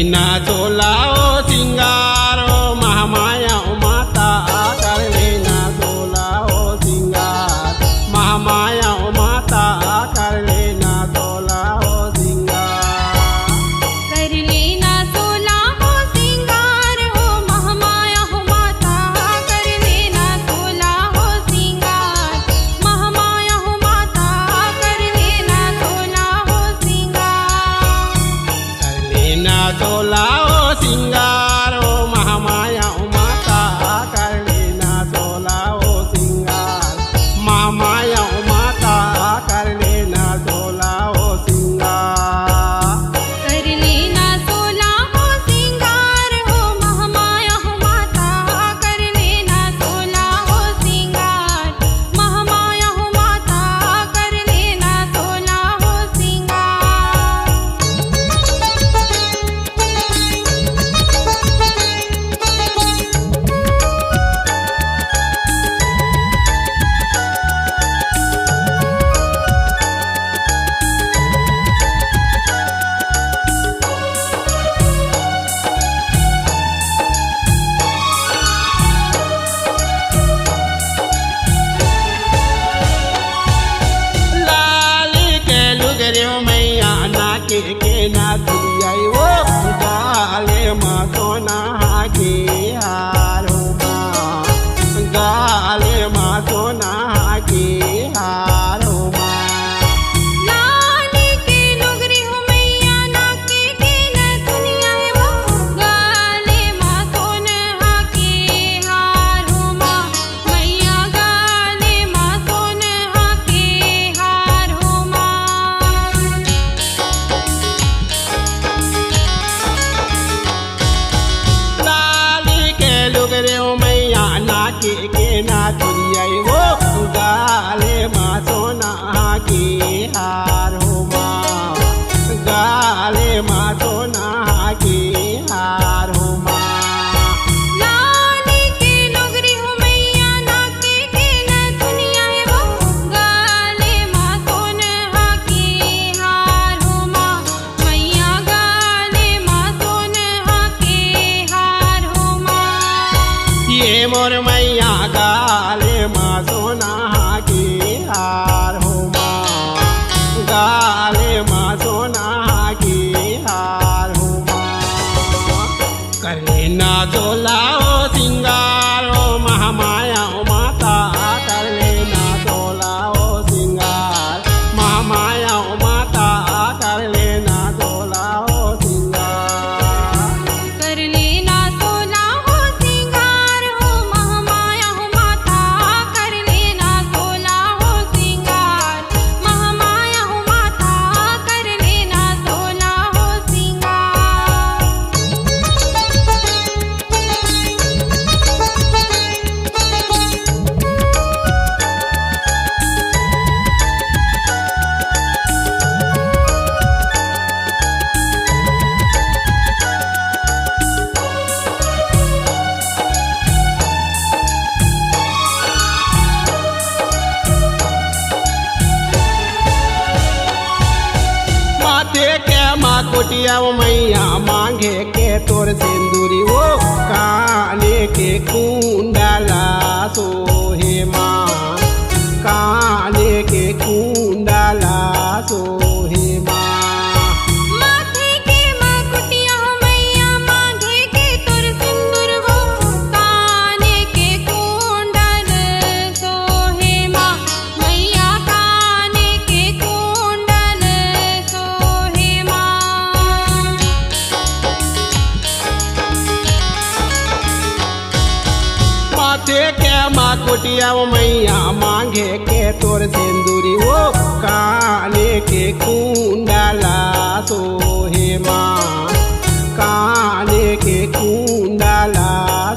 लेना चोलाओ सिंगारो महामाया माता कर लेना चोलाओ सिंगार महामाया माता कर लेना चोलाओ सिंगार कर लेना सोला हो सिंगार हो महामाया हो माता कर लेना सोला हो सिंगार महामाया हो माता कर लेना सोला हो सिंगार कर लेना चोलाओ सिंगारो महामाया माता कर लेना चोलाओ सिंगार महामाया माता कर लेना चोलाओ सिंगार कर लेना सोला हो सिंगार हो महामाया हो माता कर लेना सोला हो सिंगार महामाया हो माता कर लेना सोला हो सिंगार लाली के लुगरे मैया नाके के ना दुलियाई वो गाले मा सोना के हारो माँ गाले मा सोना के हारो माँ लाली के लुगरी हो मैया नाके के न दुनिया है वो गाले माँ सोनहा के हार हो माँ मैया गाले माँ सोनहा के हार हो माँ लाली के लुगरे मैया नाके के ना दुलियाई वो गाले मा सोना के हारो माँ गाले मा सोना के हारो माँ लाली के लुगरी हो मैया नाके के न दुनिया है वो गाले माँ सोनहा के हार हो माँ मैया गाले माँ सोनहा के हार हो माँ ये मोर मैया गाले मा सोना के हार हो माँ गाले मा सोना के हार हो माँ कर लेना चोलाओ सिंगारो महामाया माता कर लेना चोलाओ सिंगार महामाया माता कर लेना चोलाओ सिंगार कर लेना सोला हो सिंगार हो महामाया हो माता कर लेना सोला हो सिंगार महामाया हो माता कर लेना सोला हो सिंगार माथे के माँ कुटिया मैया मांगे के तोर सिंदूरी वो काने के कुंडला सोहे माँ काने के कुंडला सोहे माँ माथे के माकुटिया हो मैया मांगे के तोर सिंदूर वो काने के कुंडल सोहे माँ मैया काने के कुंडल सोहे माँ माथे के माँ कुटिया मैया मांगे के तोर सिंदूरी वो काने के कुंडला सोहे माँ काने के कुंडला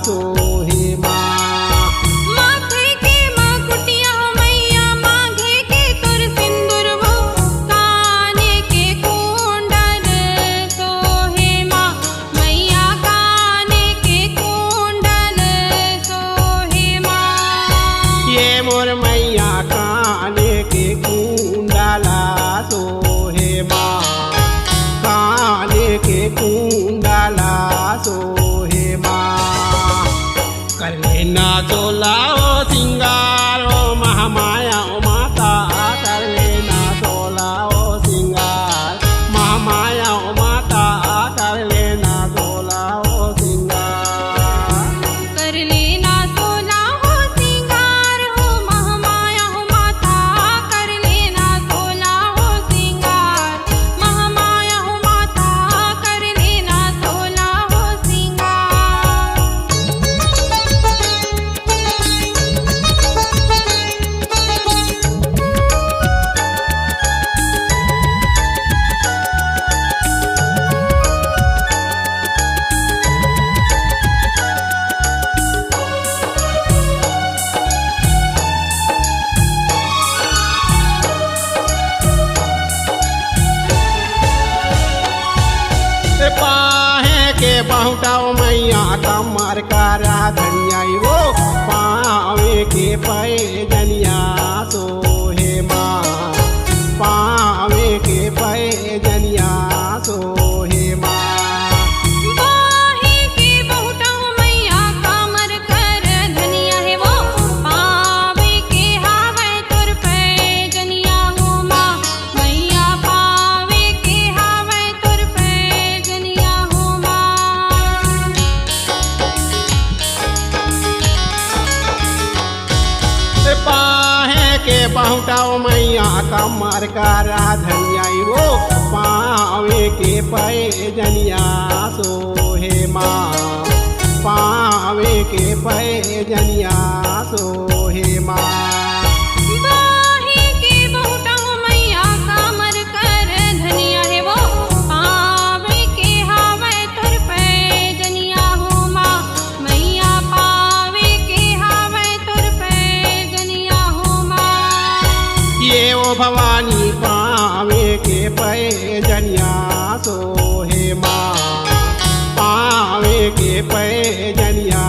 सोहे माँ माथे के माकुटिया हो मैया मांगे के तोर सिंदूर वो काने के कुंडल सोहे माँ मैया काने के कुंडल सोहे माँ ये मोर मैया काने के कुंडला सोहे माँ नाचो लाओ सिंगारो महामाया ओ माता कर ले नाचो लाओ सिंगार महामाया ओ माता कर ले नाचो लाओ सिंगार कर लेना सोला हो सिंगार हो महामाया हो माता कर लेना सोला हो सिंगार महामाया हो माता कर लेना सोला हो सिंगार पाहे के बहुटाओ मैया कमर करा धनिया वो पावे के पे जनिया सोहे माँ पावे के पे जनिया सोहे माँ बाहे के बहुटा मैया कामर कर धनिया है वो पावे के हावे तुर पे जनिया हो माँ मैया पावे के हावे तुर पे जनिया हो माँ पाहे के बहुटाओ मैया कमर करा धनिया वो पावे के पे जनिया सोहे माँ पावे के पे जनिया सोहे माँ बाहे के बहुटा मैया कामर कर धनिया है वो पावे के हावे तुर पे जनिया हो माँ मैया पावे के हावे तुर पे जनिया हो माँ ये ओ भवानी पावे के पे जनिया सोहे माँ पावे के पे जनिया